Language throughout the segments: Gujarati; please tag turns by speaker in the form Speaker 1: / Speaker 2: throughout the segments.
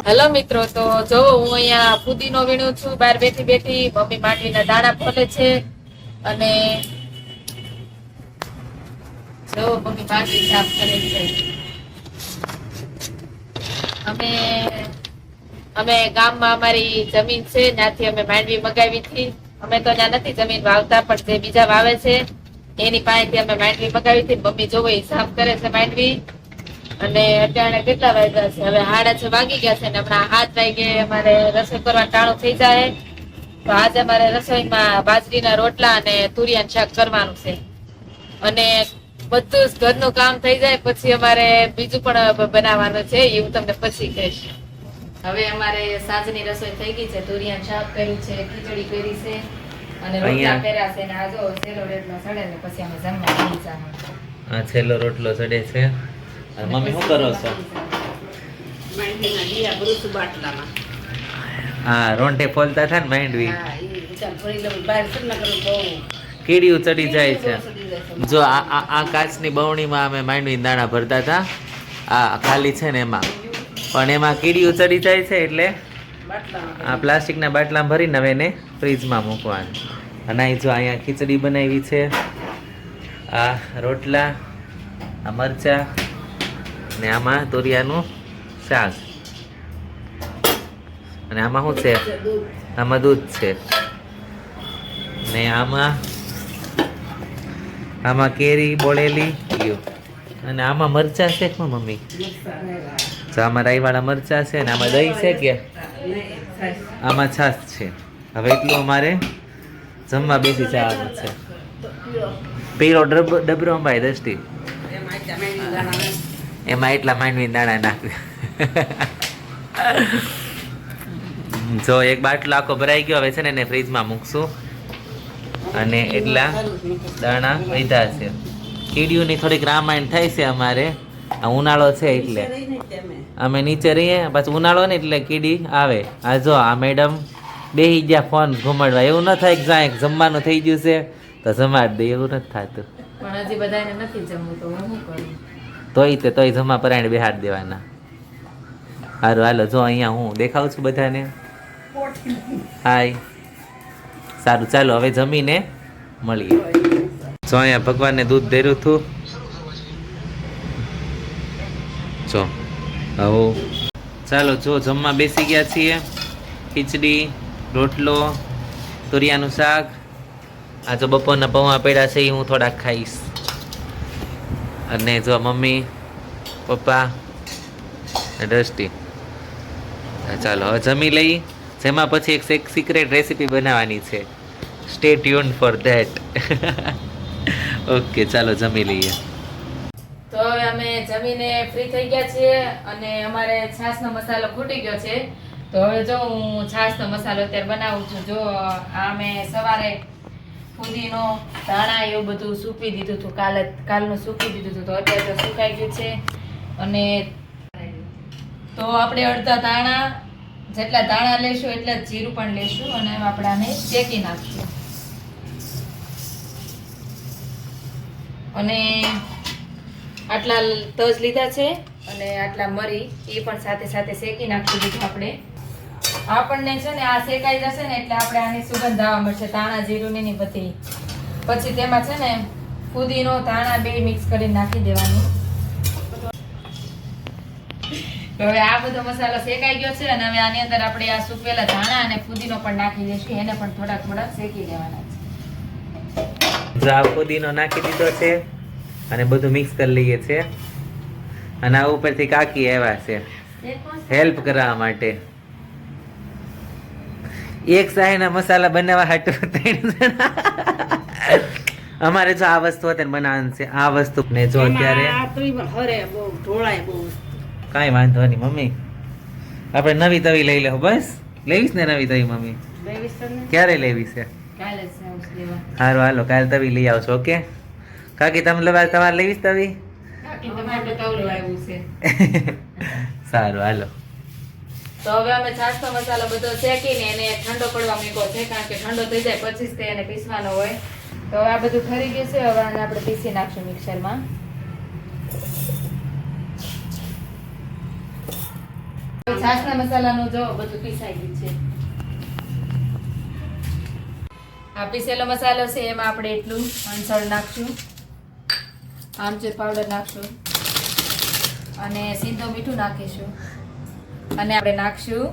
Speaker 1: હેલો મિત્રો, તો જો હું અહીંયા ફુદીનો વીણું છું બહાર બેઠી બેઠી. મમ્મી માંડવીના દાણા ફોલે છે અને જો મમ્મી માંડવી સાફ કરે છે. અમે અમે ગામમાં અમારી જમીન છે, ત્યાંથી અમે માંડવી મગાવી હતી. અમે તો ત્યાં નથી જમીન વાવતા, પણ જે બીજા વાવે છે એની પાસેથી અમે માંડવી મગાવી હતી. મમ્મી જોવો એ સાફ કરે છે માંડવી. અને અત્યારે કેટલા વાગ્યા છે? હવે 6:30 વાગી ગયા છે ને હમણાં 7 વાગે અમારે રસોઈ કરવા ટાણું થઈ જાય. તો આજે અમારે રસોઈમાં બાજરીના રોટલા અને તુરિયાનું શાક કરવાનું છે. અને બધું જ ઘરનું કામ થઈ જાય પછી અમારે બીજું પણ બનાવવાનું છે, એ હું તમને પછી કહીશ. હવે અમારે સાંજની રસોઈ થઈ ગઈ છે. તુરિયાનું શાક કર્યું છે, ખીચડી કરી છે અને રોટલા કર્યા છે. ને આ જો છેલ્લો રોટલો સડે ને પછી અમે જમવા બેસી જવાનું.
Speaker 2: આ છેલ્લો રોટલો સડે છે. મમ્મી શું કરો છો? હા, રોંઢે ફોલતા થાય ને માંડવી, કીડીયું ચડી જાય છે. જો આ કાચની બવણીમાં અમે માંડવી દાણા ભરતા હતા, આ ખાલી છે ને એમાં, પણ એમાં કીડીયું ચડી જાય છે એટલે આ પ્લાસ્ટિકના બાટલામાં ભરીને હવે એને ફ્રીજમાં મૂકવાનું. અને અહીં જો અહીંયા ખીચડી બનાવી છે, આ રોટલા, આ મરચા ને આમાં તુરિયાનું શાક. અને આમાં શું છે? આમાં દૂધ છે. ને આમાં કેરી બોળેલી ગયું. અને આમાં મરચા છે કે મમ્મી? તો આમાં રાઈવાળા મરચા છે ને આમાં દહીં છે કે આમાં છાશ છે. હવે એટલું અમારે જમવા બેસી જવાનું છે. પીળો ડબરો અંબાઈ દસ્તી, એમાં એટલા માંડવી દાણા નાખ્યું. જો એક બાટલો આખો ભરાઈ ગયો. હવે છે ને એને ફ્રીજમાં મૂકશું. અને એટલા દાણા વધ્યા છે. કીડીઓની થોડીક રામાયણ થાય છે અમારે. આ ઉનાળો છે એટલે અમે નીચે રહીએ, પાછું ઉનાળો ને એટલે કીડી આવે. આ જો આ મેડમ બેસી ગયા ફોન ઘુમાડવા. એવું ન થાય કે જાય જમવાનું થઈ ગયું છે તો જમાડ દે, એવું નથી થતું.
Speaker 1: પણ હજી બધાને નથી જમવું તો હું શું કરું?
Speaker 2: તોય જમા પરાયણ બેહાડ દેવાના. સારું હાલો, જો અહીંયા હું દેખાઉં છું બધાને. હાય, સારું ચાલો હવે જમીને મળીએ. જો અહીંયા ભગવાનને દૂધ ધર્યું હતું. જો હવે ચાલો જો જમવા બેસી ગયા છીએ. ખીચડી, રોટલો, તુરિયાનું શાક. આ જો બપોરના પૌવા પડ્યા છે એ હું થોડાક ખાઈશ. અને જો મમ્મી, પપ્પા ને દ્રષ્ટિ. ચાલો હવે જમી લઈ, જેમાં પછી એક સિક્રેટ રેસીપી બનાવવાની છે. Stay tune for that. Okay, ચાલો જમી લઈએ.
Speaker 1: તો હવે અમે જમીને ફ્રી થઈ ગયા છીએ અને અમારે છાશનો મસાલો ખૂટી ગયો છે. તો હવે જો હું છાશનો મસાલો અત્યારે બનાવું છું. જો આ મેં સવારે ફુદીનો, ધાણા એવું બધું સૂકવી દીધું હતું. કાલનું સૂકવી દીધું હતું, તો અત્યારે તો સુકાઈ ગયું છે. અને તો આપણે અડધા ધાણા, જેટલા ધાણા લેશું એટલા જ જીરું પણ લેશું અને આપણે આને શેકી નાખશું. અને આટલા તજ લીધા છે અને આટલા મરી એ પણ સાથે સાથે શેકી નાખી દીધું આપણે. આપણને છે ને આ શેકાઈ જશે ને એટલે આપણે આની સુગંધ આવવા મળશે, ધાણા જીરુંની બધી. પછી તેમાં છે ને ફુદીનો, ધાણા બે મિક્સ કરીને નાખી દેવાનું. હવે આ બધો મસાલો શેકાઈ ગયો છે અને હવે આની અંદર આપણે આ સૂકવેલા ધાણા અને ફુદીનો પણ નાખી દઈશું. એને પણ થોડાક શેકી દેવાના છે.
Speaker 2: આ ફુદીનો નાખી દીધો છે અને બધું મિક્સ કરી લઈએ છે. અને આ ઉપરથી કાકી આવ્યા છે હેલ્પ કરવા માટે. એક સાહેના મસાલા બનાવવા હાટું અમારે જો આ વસ્તુ અત્યારે બનાવવાનું છે. આ વસ્તુ ને જો અત્યારે કાંઈ વાંધો નહીં મમ્મી, આપણે નવી તવી લઈ લેવું. બસ લેવીશ ને નવી તવી મમ્મી? ક્યારે લેવી છે? સારું હાલો, કાલે તવી લઈ આવશો. ઓકે કાકી, તમારે લેવીશ તવી? સારું હાલો.
Speaker 1: તો હવે અમે છાશનો મસાલો બધો શેકીને એને ઠંડો પડવા મૂક્યો છે, કારણ કે ઠંડો થઈ જાય પછી જ તે એને પીસવાનો હોય. તો હવે આ બધું ખરી ગયું છે. હવે આને આપણે પીસી નાખશું મિક્સરમાં. છાશના મસાલાનું જો બધું પીસાઈ ગયું છે. આ પીસેલો મસાલો છે એમાં આપણે એટલું અંસળ નાખશું, આમચૂર પાવડર નાખશું અને સીધો મીઠું નાખીશું અને આપણે નાખશું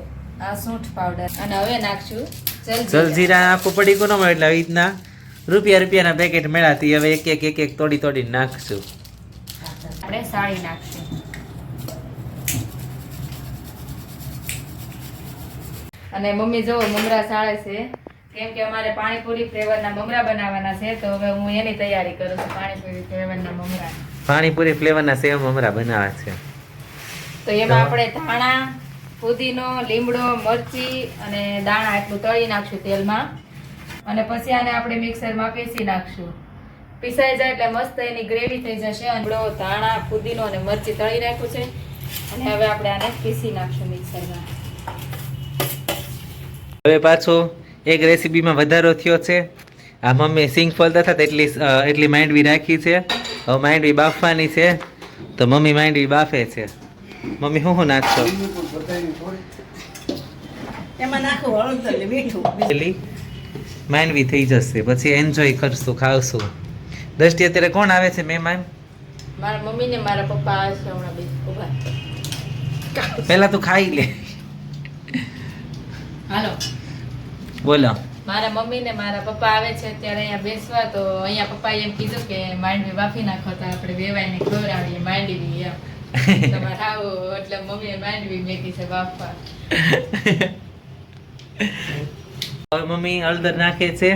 Speaker 1: આ સૂંઠ પાવડર અને હવે નાખશું
Speaker 2: જલજીરા આપવું પડી કોનો મળે એટલે આવી રીતના રૂપિયાના પેકેટ મેળાતી હવે એક તોડી નાખશું.
Speaker 1: આપણે સાળી નાખશું. અને મમ્મી જો મમરા સાળે છે કેમ કે અમારે પાણીપુરી ફ્લેવરના મમરા બનાવવાના છે તો હવે હું એની તૈયારી કરું છું. પાણીપુરી ફ્લેવરના મમરા,
Speaker 2: પાણીપુરી ફ્લેવરના સેવ મમરા બનાવવા છે.
Speaker 1: તો એમાં આપણે ધાણા, પુદીનો, લીમડો, મરચી અને દાણા એટલું તળી નાખશું તેલમાં અને પછી આને આપણે મિક્સરમાં પીસી નાખશું. પીસાઈ જાય એટલે મસ્ત એની ગ્રેવી થઈ જશે. લીમડો, ધાણા, પુદીનો અને મરચી તળી નાખ્યું છે અને હવે આપણે આને પીસી નાખશું મિક્સરમાં.
Speaker 2: હવે પાછો એક રેસીપીમાં વધારો થયો છે. આ મમ્મી સિંગ ફોલતા હતા એટલી માંડવી રાખી છે. હવે માંડવી બાફવાની છે તો મમ્મી માંડવી બાફે છે. મમ્મી શું નાખશો?
Speaker 3: એમાં નાખું હળદર ને મીઠું.
Speaker 2: પેલી માંડવી થઈ જશે પછી એન્જોય કરશું, ખાવશું. દ્રષ્ટિ અત્યારે કોણ આવે છે મહેમાન?
Speaker 1: મારા મમ્મી ને મારા પપ્પા આવે છે હમણાં બે ઉભા.
Speaker 2: પહેલા તું ખાઈ લે.
Speaker 1: હાલો
Speaker 2: બોલો.
Speaker 1: મારા મમ્મી ને મારા પપ્પા આવે છે અત્યારે અહીંયા બેસવા તો અહીંયા પપ્પાએ એમ કીધું કે માંડવી બાફી નાખો તો આપણે વેવાઈને ખવડાવીએ માંડવી એમ. તમારે આવો એટલે મમ્મીએ માંડવી મેકી છે બાફવા.
Speaker 2: હવે મમ્મી હળદર નાખે છે.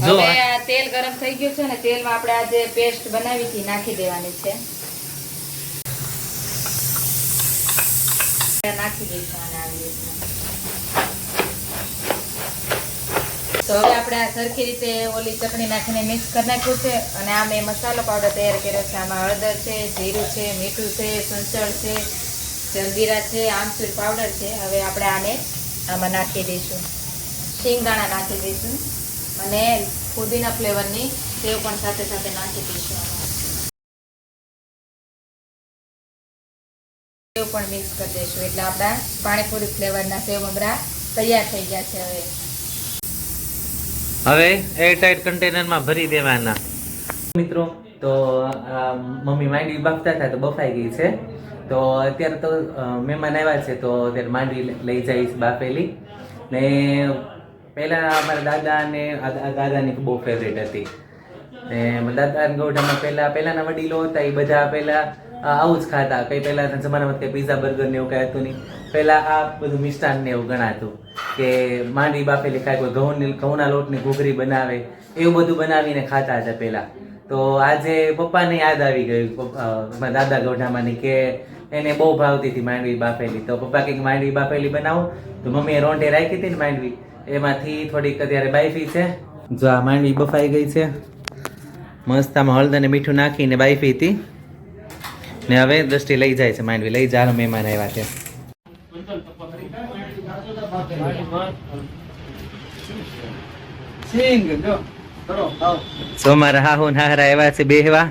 Speaker 2: જો
Speaker 1: હવે આ તેલ ગરમ થઈ ગયું છે ને તેલમાં આપણે આ જે પેસ્ટ બનાવી હતી નાખી દેવાની છે. નાખી દઈશું આને આવી રીતના. તો હવે આપણે આ સરખી રીતે ઓલી ચટણી નાખીને મિક્સ કરી નાખ્યું છે અને આ મેં મસાલો પાવડર તૈયાર કર્યો છે. આમાં હળદર છે, જીરું છે, મીઠું છે, સંચળ છે, જલજીરા છે, આમચૂર પાવડર છે. હવે આપણે આને આમાં નાખી દઈશું. શિંગદાણા નાખી દઈશું અને પુદીના ફ્લેવરની સેવ પણ સાથે સાથે નાખી દઈશું આમાં. સેવ પણ મિક્સ કરી દઈશું એટલે આપણા પાણીપુરી ફ્લેવરના સેવ મમરા તૈયાર થઈ ગયા છે.
Speaker 2: હવે એરટાઇટ કન્ટેનરમાં ભરી દેવાના. મિત્રો તો મમ્મી માંડવી બાફતા હતા તો બફાઈ ગઈ છે. તો અત્યારે તો મહેમાન આવ્યા છે તો અત્યારે માંડવી લઈ જઈશ બાફેલી. ને પહેલાં અમારા દાદાની બહુ ફેવરેટ હતી. ને દાદાના ગોઢામાં પહેલાંના વડીલો હતા એ બધા પહેલાં આવું જ ખાતા. કંઈ પહેલાંના જમાનામાં કંઈ પીઝા બર્ગર ને એવું કાંઈ હતું નહીં. પહેલાં આ બધું મિષ્ટાન ને એવું ગણાતું કે માંડવી બાફેલી ખાય, કોઈ ઘઉંના લોટની ઘૂઘરી બનાવે એવું બધું બનાવીને ખાતા હતા પહેલાં. તો આજે પપ્પાને યાદ આવી ગયું દાદા ગોઢામાંની કે એને બહુ ભાવતી હતી માંડવી બાફેલી. તો પપ્પા કંઈક માંડવી બાફેલી બનાવો તો મમ્મીએ રોંઢે રાખી હતી ને માંડવી એમાંથી થોડીક અત્યારે બાફી છે. જો આ માંડવી બફાઈ ગઈ છે મસ્ત. આમાં હળદર અને મીઠું નાખીને બાફી હતી ને હવે દ્રષ્ટિ લઈ જાય છે માંડવી. લઈ જારો મહેમાન આવ્યા છે. સો મારા હાહુ હાહરા એવા છે બેહવા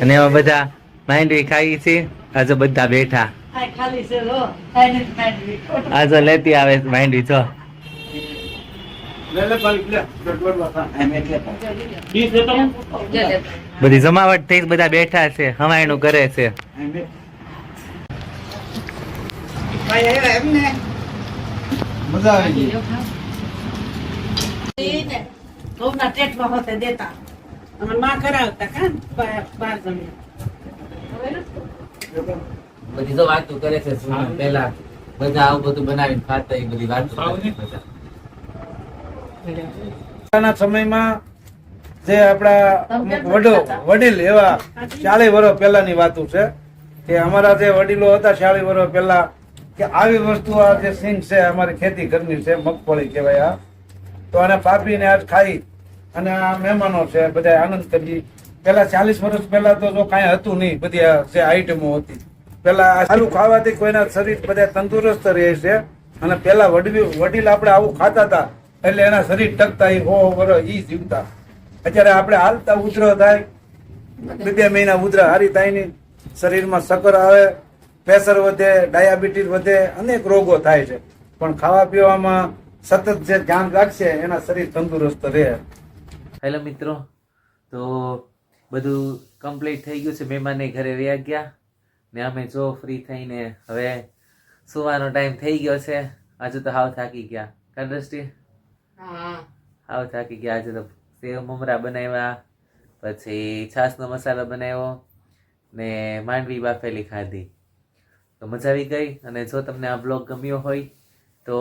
Speaker 2: અને એવા બધા માંડવી ખાઈ છે. આજે બધા બેઠા આજો લેતી આવે માંડવી. જો બધી જમાવટ થઈ બધા બેઠા છે હવાયણું કરે છે.
Speaker 3: મજા આવી ગઈ. ઘઉંના ટેટમાં હોતે દેતા અને માં કરાવતા કાન બાર જમીન.
Speaker 2: બધી જો વાતો કરે છે પહેલા બધા આવું બધું બનાવીને ખાતા એ બધી વાતો
Speaker 4: ના સમયમાં જે આપણા વડીલ એવા 40 વર્ષ પહેલાની વાતો છે કે અમારા જે વડીલો હતા 40 વર્ષ પહેલા કે આવી વસ્તુ આ જે સિંગ છે અમારી ખેતી ઘરની છે, મગફળી કહેવાય આ, તો આને પાપીને આજ ખાઈ અને આ મહેમાનો છે બધા આનંદ કરી. પેલા 40 વર્ષ પહેલા તો જો કાંઈ હતું નહીં, બધી આ જે આઈટમો હતી. પેલા સારું ખાવાથી કોઈના શરીર બધા તંદુરસ્ત રહે છે અને પેલા વડીલ આપણે આવું ખાતા હતા એટલે એના શરીર ટકતા 100 વર્ષ ઈ જીવતા. અત્યારે આપણે હાલતા ઉધરો થાય 2 મહિના ઉધરા હારી થાય નહીં, શરીરમાં શક્કર આવે, પ્રેશર વધે, ડાયાબિટીસ વધે, અનેક રોગો થાય છે. પણ ખાવા પીવામાં સતત જે ધ્યાન રાખશે એના શરીર તંદુરસ્ત રહે.
Speaker 2: હેલો મિત્રો, તો બધું કમ્પ્લીટ થઈ ગયું છે. મહેમાને ઘરે વયા ગયા ને અમે જો ફ્રી થઈને હવે સુવાનો ટાઈમ થઈ ગયો છે. આજે તો હાવ થાકી ગયા. કા દ્રષ્ટિ? હાવ થાકી ગયા. આજે તો સેવ મમરા બનાવ્યા, પછી છાશનો મસાલો બનાવ્યો ને માંડવી બાફેલી ખાધી. તો મજા આવી ગઈ. અને જો તમને આ બ્લોગ ગમ્યો હોય તો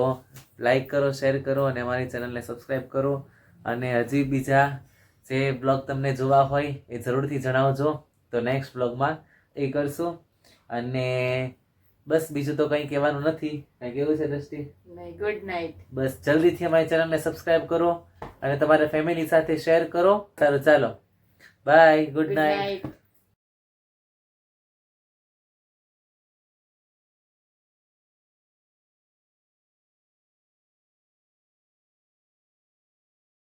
Speaker 2: લાઈક કરો, શેર કરો અને અમારી ચેનલને સબસ્ક્રાઈબ કરો. અને હજી બીજા જે બ્લોગ તમને જોવા હોય એ જરૂરથી જણાવજો, તો નેક્સ્ટ બ્લોગમાં એ કરશું. અને બસ બીજું તો કંઈ કહેવાનું નથી. કંઈ કેવું છે દ્રષ્ટિ?
Speaker 1: Good night.
Speaker 2: બસ જલ્દીથી અમારી ચેનલને સબસ્ક્રાઈબ કરો અને તમારા ફેમિલી સાથે શેર કરો. સારું, ચાલો, બાય, ગુડ નાઇટ.